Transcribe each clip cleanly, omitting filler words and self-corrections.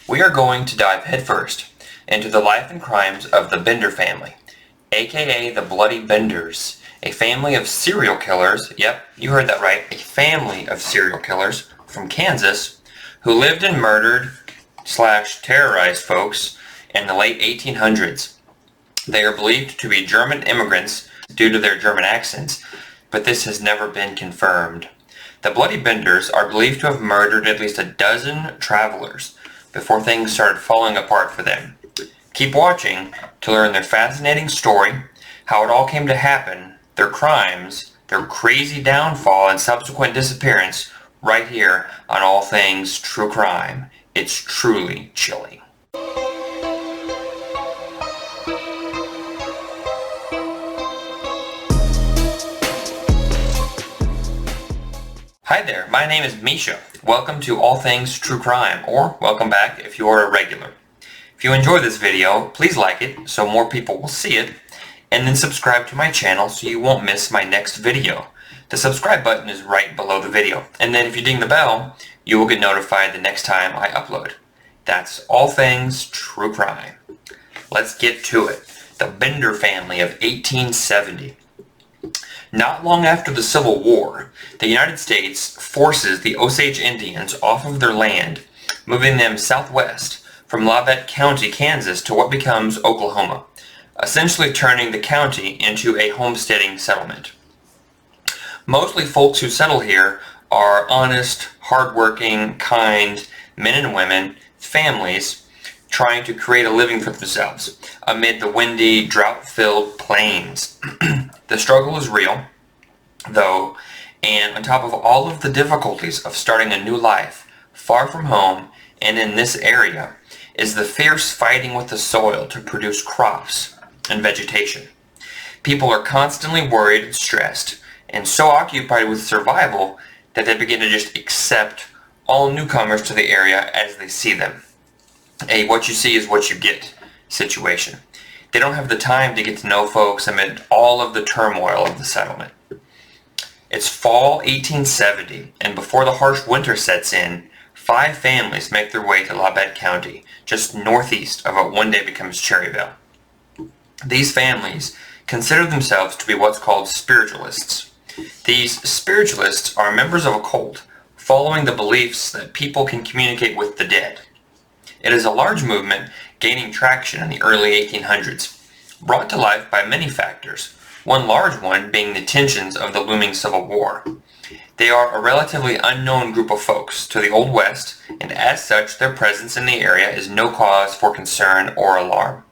We are going to dive headfirst into the life and crimes of the Bender family, aka the Bloody Benders, a family of serial killers, yep, you heard that right, a family of serial killers from Kansas who lived and murdered / terrorized folks in the late 1800s. They are believed to be German immigrants due to their German accents, but this has never been confirmed. The Bloody Benders are believed to have murdered at least a dozen travelers before things started falling apart for them. Keep watching to learn their fascinating story, how it all came to happen, their crimes, their crazy downfall and subsequent disappearance, right here on All Things True Crime. It's truly chilling. Hi there, my name is Misha. Welcome to All Things True Crime, or welcome back if you are a regular. If you enjoy this video, please like it so more people will see it, and then subscribe to my channel so you won't miss my next video. The subscribe button is right below the video, and then if you ding the bell, you will get notified the next time I upload. That's All Things True Crime. Let's get to it. The Bender family of 1870. Not long after the Civil War, the United States forces the Osage Indians off of their land, moving them southwest from Labette County, Kansas to what becomes Oklahoma, essentially turning the county into a homesteading settlement. Mostly folks who settle here are honest, hardworking, kind men and women, families, trying to create a living for themselves amid the windy, drought-filled plains. The struggle is real, though, and on top of all of the difficulties of starting a new life, far from home and in this area, is the fierce fighting with the soil to produce crops and vegetation. People are constantly worried and stressed, and so occupied with survival that they begin to just accept all newcomers to the area as they see them. A what you see is what you get situation. They don't have the time to get to know folks amid all of the turmoil of the settlement. It's fall 1870, and before the harsh winter sets in, 5 families make their way to Labette County, just northeast of what one day becomes Cherryville. These families consider themselves to be what's called spiritualists. These spiritualists are members of a cult, following the beliefs that people can communicate with the dead. It is a large movement gaining traction in the early 1800s, brought to life by many factors, one large one being the tensions of the looming Civil War. They are a relatively unknown group of folks to the Old West, and as such their presence in the area is no cause for concern or alarm.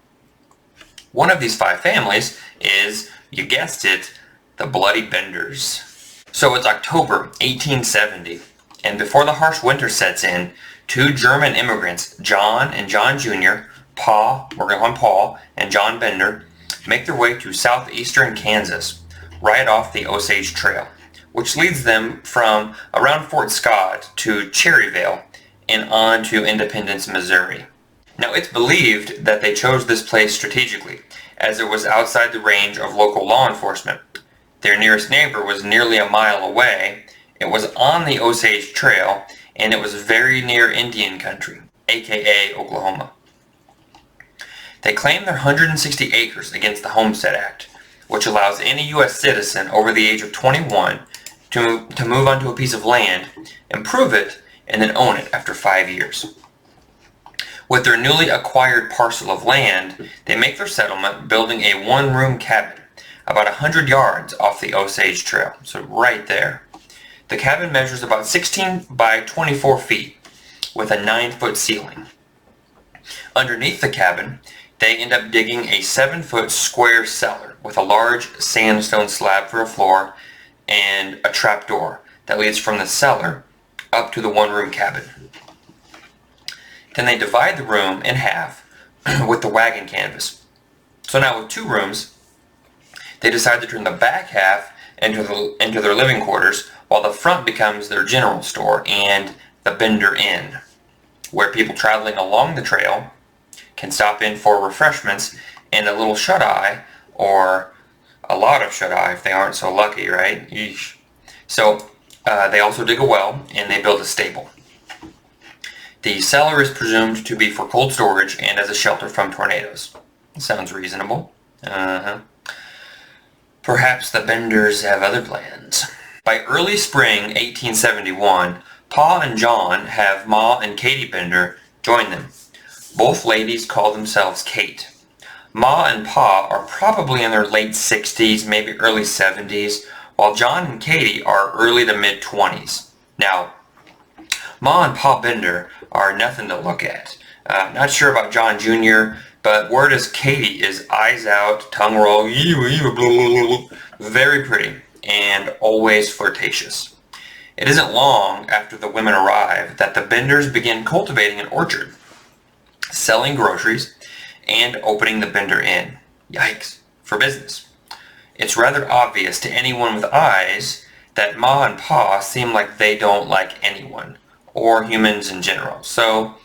One of these 5 families is, you guessed it, the Bloody Benders. So it's October 1870, and before the harsh winter sets in, 2 German immigrants, John and John Jr., we're going to call him Paul, and John Bender, make their way to southeastern Kansas, right off the Osage Trail, which leads them from around Fort Scott to Cherryville and on to Independence, Missouri. Now it's believed that they chose this place strategically, as it was outside the range of local law enforcement. Their nearest neighbor was nearly a mile away, it was on the Osage Trail, and it was very near Indian country, aka Oklahoma. They claim their 160 acres against the Homestead Act, which allows any U.S. citizen over the age of 21 to move onto a piece of land, improve it, and then own it after 5 years. With their newly acquired parcel of land, they make their settlement building a 1-room cabin about 100 yards off the Osage Trail, so right there. The cabin measures about 16 by 24 feet with a 9-foot ceiling. Underneath the cabin, they end up digging a 7-foot square cellar with a large sandstone slab for a floor and a trapdoor that leads from the cellar up to the 1-room cabin. Then they divide the room in half with the wagon canvas. So now with 2 rooms, they decide to turn the back half into their living quarters, while the front becomes their general store and the Bender Inn, where people traveling along the trail can stop in for refreshments and a little shut-eye, or a lot of shut-eye if they aren't so lucky, right? Yeesh. So they also dig a well and they build a stable. The cellar is presumed to be for cold storage and as a shelter from tornadoes. Sounds reasonable. Perhaps the Benders have other plans. By early spring 1871, Pa and John have Ma and Katie Bender join them. Both ladies call themselves Kate. Ma and Pa are probably in their late 60s, maybe early 70s, while John and Katie are early to mid 20s. Now, Ma and Pa Bender are nothing to look at. Not sure about John Jr., but word is Katie is eyes out, tongue roll, very pretty, and always flirtatious. It isn't long after the women arrive that the Benders begin cultivating an orchard, selling groceries, and opening the Bender Inn. Yikes, for business. It's rather obvious to anyone with eyes that Ma and Pa seem like they don't like anyone, or humans in general. So,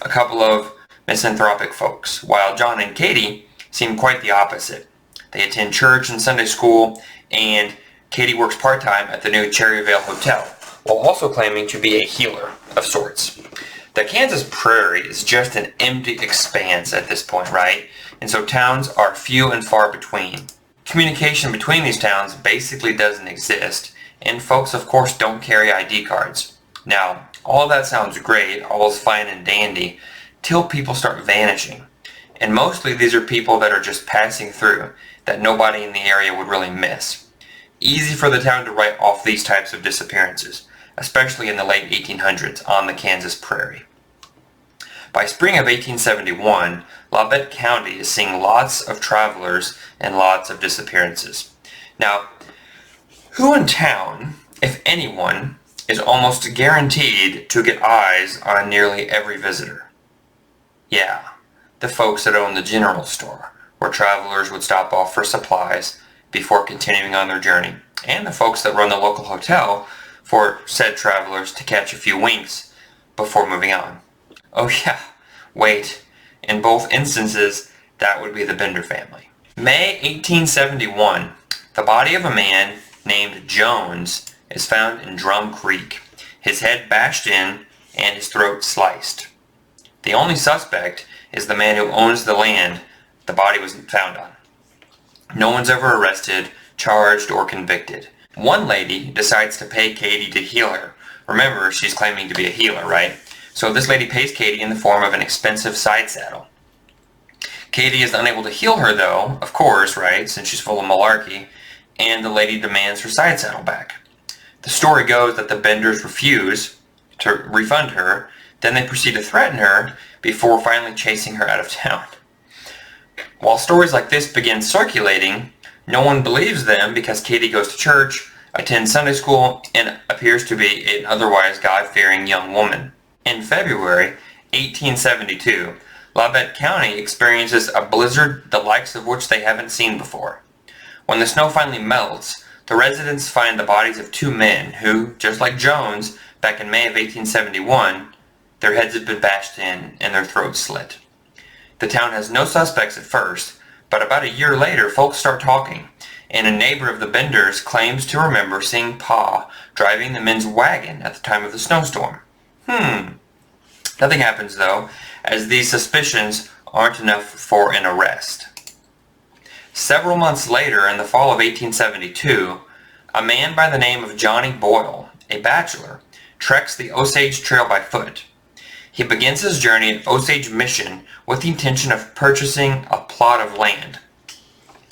a couple of misanthropic folks, while John and Katie seem quite the opposite. They attend church and Sunday school, and Katie works part-time at the new Cherryvale Hotel, while also claiming to be a healer of sorts. The Kansas prairie is just an empty expanse at this point, right? And so towns are few and far between. Communication between these towns basically doesn't exist, and folks of course don't carry ID cards. Now, all of that sounds great, all's fine and dandy, till people start vanishing. And mostly these are people that are just passing through, that nobody in the area would really miss. Easy for the town to write off these types of disappearances, especially in the late 1800s on the Kansas prairie. By spring of 1871, Labette County is seeing lots of travelers and lots of disappearances. Now, who in town, if anyone, is almost guaranteed to get eyes on nearly every visitor? Yeah, the folks that own the general store, where travelers would stop off for supplies before continuing on their journey, and the folks that run the local hotel for said travelers to catch a few winks before moving on. Oh yeah, wait, in both instances, that would be the Bender family. May 1871, the body of a man named Jones is found in Drum Creek, his head bashed in and his throat sliced. The only suspect is the man who owns the land the body was found on. No one's ever arrested, charged, or convicted. One lady decides to pay Katie to heal her. Remember, she's claiming to be a healer, right? So this lady pays Katie in the form of an expensive side saddle. Katie is unable to heal her though, of course, right, since she's full of malarkey, and the lady demands her side saddle back. The story goes that the Benders refuse to refund her, then they proceed to threaten her before finally chasing her out of town. While stories like this begin circulating, no one believes them because Katie goes to church, attends Sunday school, and appears to be an otherwise God-fearing young woman. In February 1872, Labette County experiences a blizzard the likes of which they haven't seen before. When the snow finally melts, the residents find the bodies of two men who, just like Jones back in May of 1871, their heads have been bashed in and their throats slit. The town has no suspects at first, but about a year later folks start talking, and a neighbor of the Benders claims to remember seeing Pa driving the men's wagon at the time of the snowstorm. Nothing happens though, as these suspicions aren't enough for an arrest. Several months later, in the fall of 1872, a man by the name of Johnny Boyle, a bachelor, treks the Osage Trail by foot. He begins his journey at Osage Mission with the intention of purchasing a plot of land.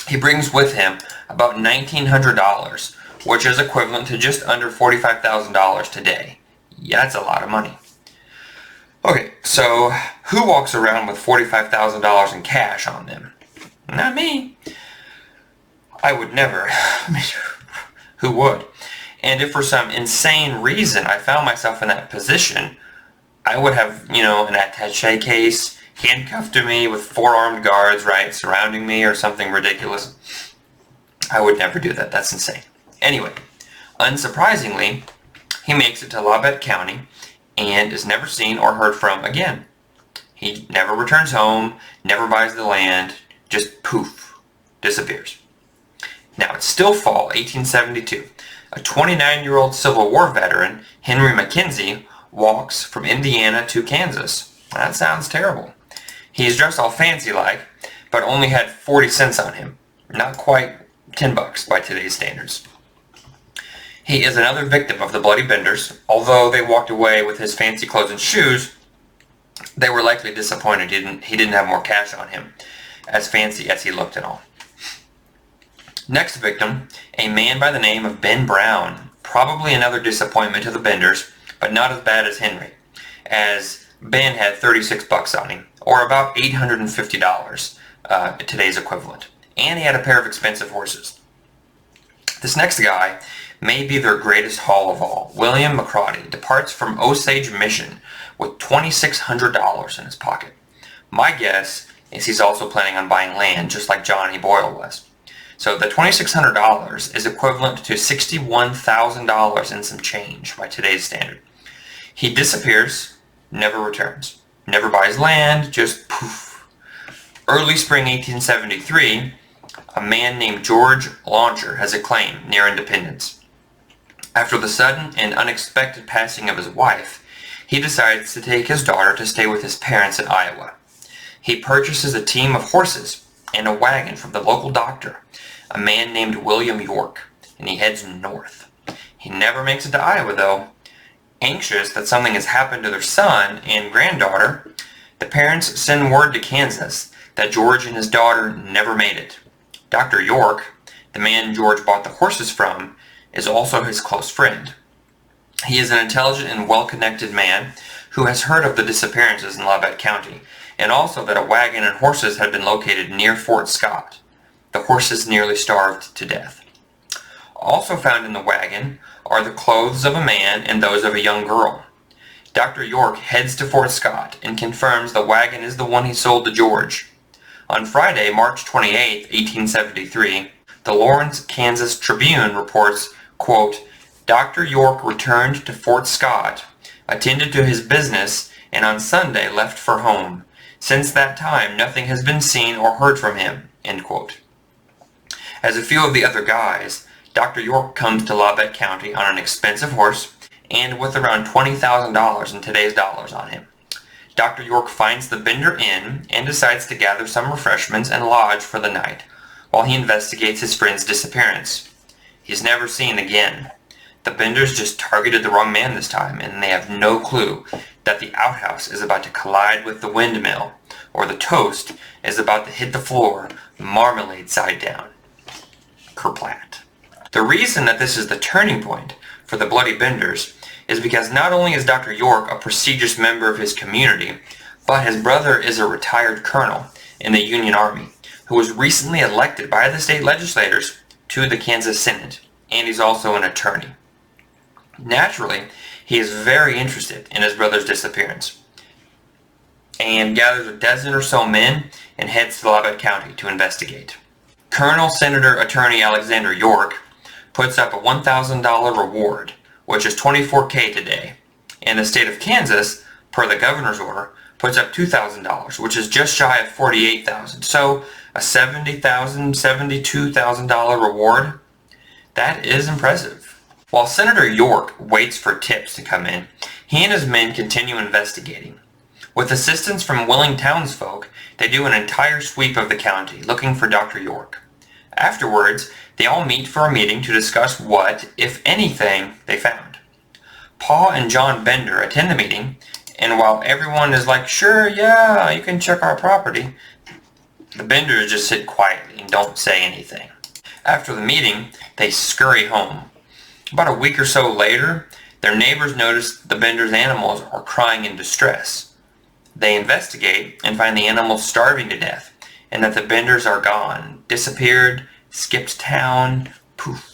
He brings with him about $1,900, which is equivalent to just under $45,000 today. Yeah, that's a lot of money. Okay, so who walks around with $45,000 in cash on them? Not me. I would never. Who would? And if for some insane reason I found myself in that position, I would have, an attaché case handcuffed to me with 4 armed guards, right, surrounding me or something ridiculous. I would never do that. That's insane. Anyway, unsurprisingly, he makes it to Labette County and is never seen or heard from again. He never returns home, never buys the land, just poof, disappears. Now, it's still fall 1872. A 29-year-old Civil War veteran, Henry Mackenzie, walks from Indiana to Kansas. That sounds terrible. He's dressed all fancy-like, but only had 40 cents on him. Not quite $10 by today's standards. He is another victim of the Bloody Benders. Although they walked away with his fancy clothes and shoes, they were likely disappointed he didn't have more cash on him, as fancy as he looked and all. Next victim, a man by the name of Ben Brown. Probably another disappointment to the Benders, but not as bad as Henry, as Ben had $36 on him, or about $850, today's equivalent. And he had a pair of expensive horses. This next guy may be their greatest haul of all. William McCrawdy departs from Osage Mission with $2,600 in his pocket. My guess is he's also planning on buying land, just like Johnny Boyle was. So the $2,600 is equivalent to $61,000 and some change by today's standard. He disappears, never returns. Never buys land, just poof. Early spring 1873, a man named George Launcher has a claim near Independence. After the sudden and unexpected passing of his wife, he decides to take his daughter to stay with his parents in Iowa. He purchases a team of horses and a wagon from the local doctor, a man named William York, and he heads north. He never makes it to Iowa, though. Anxious that something has happened to their son and granddaughter, the parents send word to Kansas that George and his daughter never made it. Dr. York, the man George bought the horses from, is also his close friend. He is an intelligent and well-connected man who has heard of the disappearances in Labette County, and also that a wagon and horses had been located near Fort Scott. The horses nearly starved to death. Also found in the wagon are the clothes of a man and those of a young girl. Dr. York heads to Fort Scott and confirms the wagon is the one he sold to George. On Friday, March 28, 1873, the Lawrence, Kansas Tribune reports, quote, Dr. York returned to Fort Scott, attended to his business, and on Sunday left for home. Since that time, nothing has been seen or heard from him, end quote. As a few of the other guys, Dr. York comes to Labette County on an expensive horse and with around $20,000 in today's dollars on him. Dr. York finds the Bender Inn and decides to gather some refreshments and lodge for the night while he investigates his friend's disappearance. He's never seen again. The Benders just targeted the wrong man this time, and they have no clue that the outhouse is about to collide with the windmill, or the toast is about to hit the floor, marmalade side down. Kerplat. The reason that this is the turning point for the Bloody Benders is because not only is Dr. York a prestigious member of his community, but his brother is a retired colonel in the Union Army who was recently elected by the state legislators to the Kansas Senate, and he's also an attorney. Naturally, he is very interested in his brother's disappearance and gathers a dozen or so men and heads to Labette County to investigate. Colonel Senator Attorney Alexander York puts up a $1,000 reward, which is $24K today, and the state of Kansas, per the governor's order, puts up $2,000, which is just shy of $48,000. So a $70,000, $72,000 reward. That is impressive. While Senator York waits for tips to come in, he and his men continue investigating. With assistance from willing townsfolk, they do an entire sweep of the county, looking for Dr. York. Afterwards, they all meet for a meeting to discuss what, if anything, they found. Paul and John Bender attend the meeting, and while everyone is like, sure, yeah, you can check our property, the Benders just sit quietly and don't say anything. After the meeting, they scurry home. About a week or so later, their neighbors notice the Benders' animals are crying in distress. They investigate and find the animals starving to death, and that the Benders are gone, disappeared, skipped town, poof.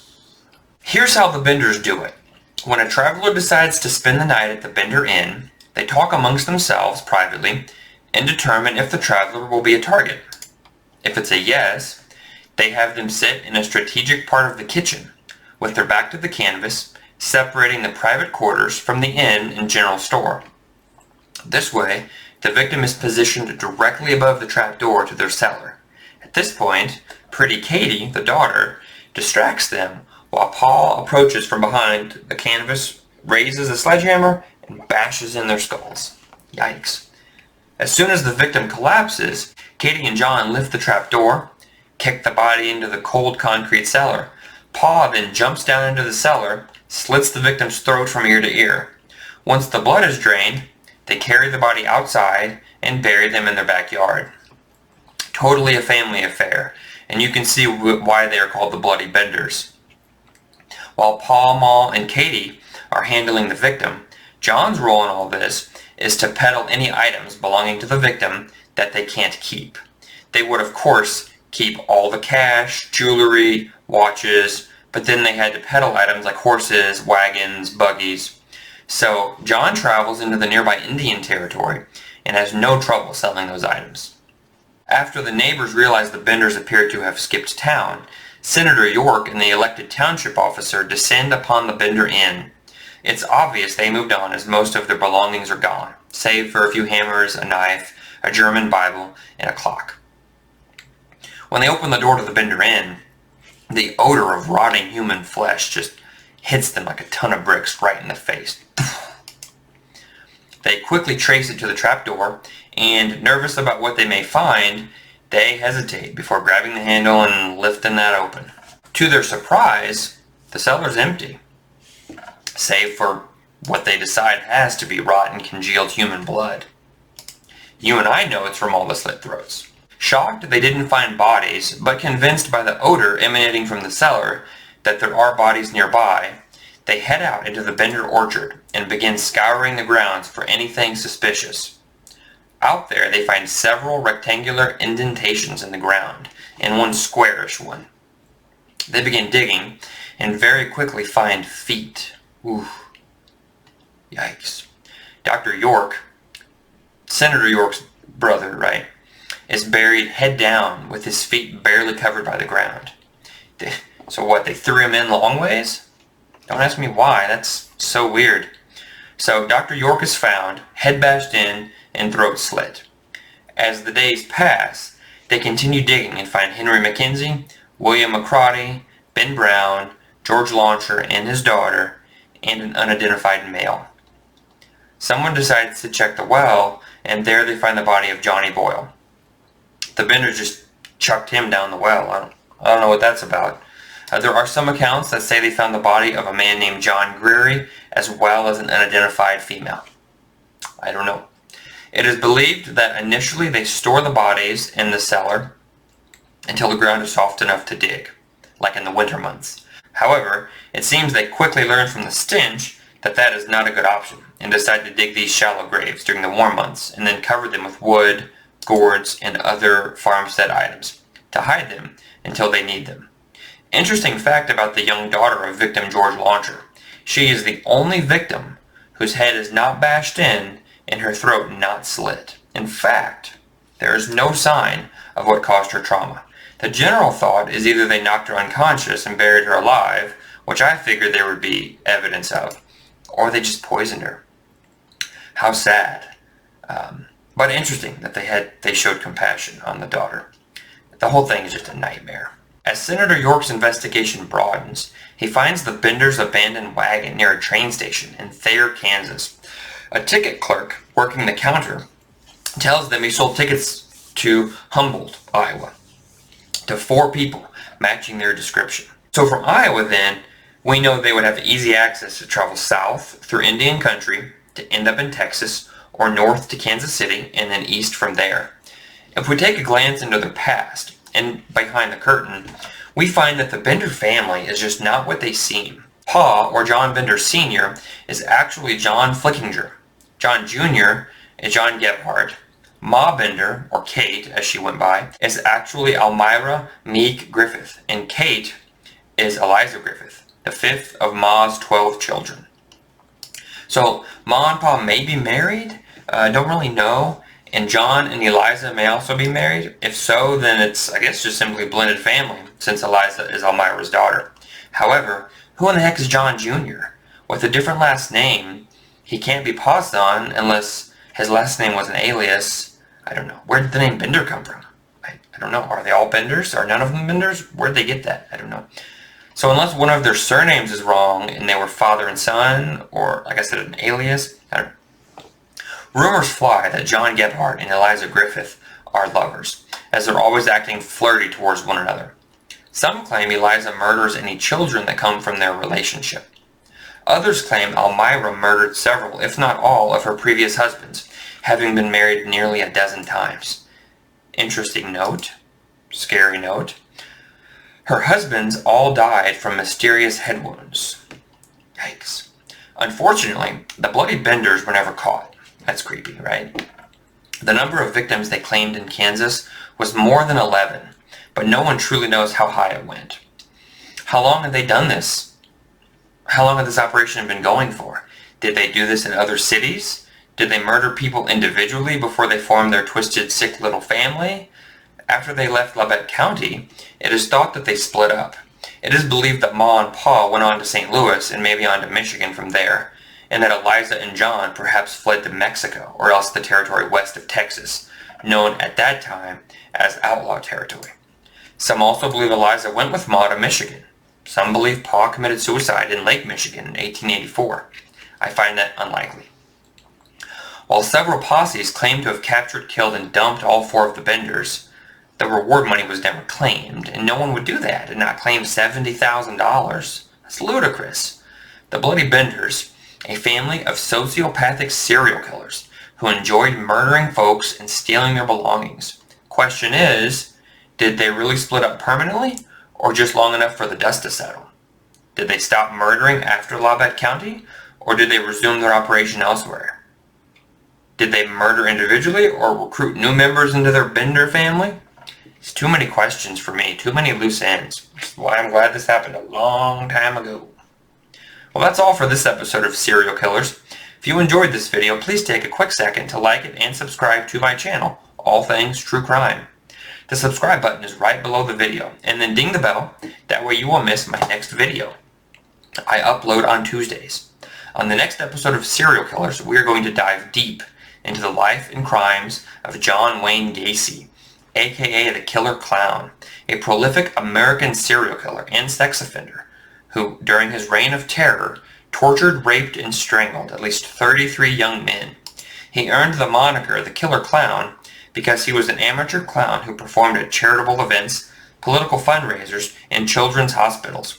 Here's how the Benders do it. When a traveler decides to spend the night at the Bender Inn, they talk amongst themselves privately and determine if the traveler will be a target. If it's a yes, they have them sit in a strategic part of the kitchen with their back to the canvas, separating the private quarters from the inn and general store. This way, the victim is positioned directly above the trapdoor to their cellar. At this point, pretty Katie, the daughter, distracts them while Paul approaches from behind the canvas, raises a sledgehammer, and and bashes in their skulls. Yikes. As soon as the victim collapses, Katie and John lift the trap door, kick the body into the cold concrete cellar. Pa then jumps down into the cellar, slits the victim's throat from ear to ear. Once the blood is drained, they carry the body outside and bury them in their backyard. Totally a family affair, and you can see why they are called the Bloody Benders. While Pa, Ma, and Katie are handling the victim, John's role in all this is to peddle any items belonging to the victim that they can't keep. They would, of course, keep all the cash, jewelry, watches, but then they had to peddle items like horses, wagons, buggies. So John travels into the nearby Indian Territory and has no trouble selling those items. After the neighbors realize the Benders appear to have skipped town, Senator York and the elected township officer descend upon the Bender Inn. It's obvious they moved on as most of their belongings are gone, save for a few hammers, a knife, a German Bible, and a clock. When they open the door to the Bender Inn, the odor of rotting human flesh just hits them like a ton of bricks right in the face. They quickly trace it to the trapdoor, and nervous about what they may find, they hesitate before grabbing the handle and lifting that open. To their surprise, the cellar's empty, save for what they decide has to be rotten, congealed human blood. You and I know it's from all the slit throats. Shocked they didn't find bodies, but convinced by the odor emanating from the cellar that there are bodies nearby, they head out into the Bender orchard and begin scouring the grounds for anything suspicious. Out there they find several rectangular indentations in the ground, and one squarish one. They begin digging, and very quickly find feet. Ooh. Yikes. Dr. York, Senator York's brother, right, is buried head down with his feet barely covered by the ground. So what, they threw him in long ways? Don't ask me why, that's so weird. So Dr. York is found, head bashed in, and throat slit. As the days pass, they continue digging and find Henry McKenzie, William McCrotty, Ben Brown, George Launcher and his daughter, and an unidentified male. Someone decides to check the well, and there they find the body of Johnny Boyle. The Benders just chucked him down the well. I don't know what that's about. There are some accounts that say they found the body of a man named John Greery, as well as an unidentified female. I don't know. It is believed that initially they store the bodies in the cellar until the ground is soft enough to dig, like in the winter months. However, it seems they quickly learned from the stench that that is not a good option, and decide to dig these shallow graves during the warm months and then cover them with wood, gourds, and other farmstead items to hide them until they need them. Interesting fact about the young daughter of victim George Launcher. She is the only victim whose head is not bashed in and her throat not slit. In fact, there is no sign of what caused her trauma. The general thought is either they knocked her unconscious and buried her alive, which I figured there would be evidence of, or they just poisoned her. How sad. But interesting that they showed compassion on the daughter. The whole thing is just a nightmare. As Senator York's investigation broadens, he finds the Benders' abandoned wagon near a train station in Thayer, Kansas. A ticket clerk working the counter tells them he sold tickets to Humboldt, Iowa, to 4 people matching their description. So from Iowa then, we know they would have easy access to travel south through Indian country to end up in Texas, or north to Kansas City, and then east from there. If we take a glance into their past, and behind the curtain, we find that the Bender family is just not what they seem. Pa, or John Bender Sr., is actually John Flickinger. John Jr. is John Gebhardt. Ma Bender, or Kate as she went by, is actually Almira Meek Griffith, and Kate is Eliza Griffith, the 5th of Ma's 12 children. So Ma and Pa may be married, don't really know, and John and Eliza may also be married. If so, then it's, I guess, just simply blended family, since Eliza is Almira's daughter. However, who in the heck is John Jr.? With a different last name, he can't be Pa's son unless his last name was an alias. I don't know. Where did the name Bender come from? I don't know. Are they all Benders? Are none of them Benders? Where'd they get that? I don't know. So unless one of their surnames is wrong and they were father and son, or like I said, an alias, rumors fly that John Gebhardt and Eliza Griffith are lovers, as they're always acting flirty towards one another. Some claim Eliza murders any children that come from their relationship. Others claim Elmira murdered several, if not all, of her previous husbands, having been married nearly a dozen times. Interesting note, scary note. Her husbands all died from mysterious head wounds. Yikes. Unfortunately, the Bloody Benders were never caught. That's creepy, right? The number of victims they claimed in Kansas was more than 11, but no one truly knows how high it went. How long had they done this? How long had this operation been going for? Did they do this in other cities? Did they murder people individually before they formed their twisted, sick little family? After they left Labette County, it is thought that they split up. It is believed that Ma and Pa went on to St. Louis and maybe on to Michigan from there, and that Eliza and John perhaps fled to Mexico or else the territory west of Texas, known at that time as outlaw territory. Some also believe Eliza went with Ma to Michigan. Some believe Pa committed suicide in Lake Michigan in 1884. I find that unlikely. While several posses claim to have captured, killed, and dumped all four of the Benders, the reward money was never claimed, and no one would do that and not claim $70,000. That's ludicrous. The Bloody Benders, a family of sociopathic serial killers who enjoyed murdering folks and stealing their belongings. Question is, did they really split up permanently, or just long enough for the dust to settle? Did they stop murdering after Labette County, or did they resume their operation elsewhere? Did they murder individually, or recruit new members into their Bender family? It's too many questions for me, too many loose ends. That's why I'm glad this happened a long time ago. Well, that's all for this episode of Serial Killers. If you enjoyed this video, please take a quick second to like it and subscribe to my channel, All Things True Crime. The subscribe button is right below the video, and then ding the bell, that way you won't miss my next video. I upload on Tuesdays. On the next episode of Serial Killers, we are going to dive deep into the life and crimes of John Wayne Gacy, aka the Killer Clown, a prolific American serial killer and sex offender who, during his reign of terror, tortured, raped, and strangled at least 33 young men. He earned the moniker the Killer Clown because he was an amateur clown who performed at charitable events, political fundraisers, and children's hospitals.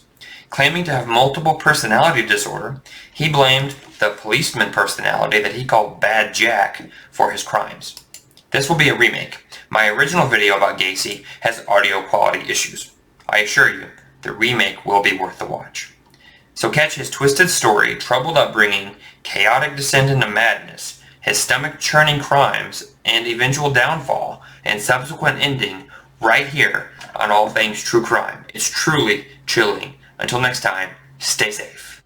Claiming to have multiple personality disorder, he blamed the policeman personality that he called Bad Jack for his crimes. This will be a remake. My original video about Gacy has audio quality issues. I assure you, the remake will be worth the watch. So catch his twisted story, troubled upbringing, chaotic descent into madness, his stomach-churning crimes, and eventual downfall and subsequent ending right here on All Things True Crime. It's truly chilling. Until next time, stay safe.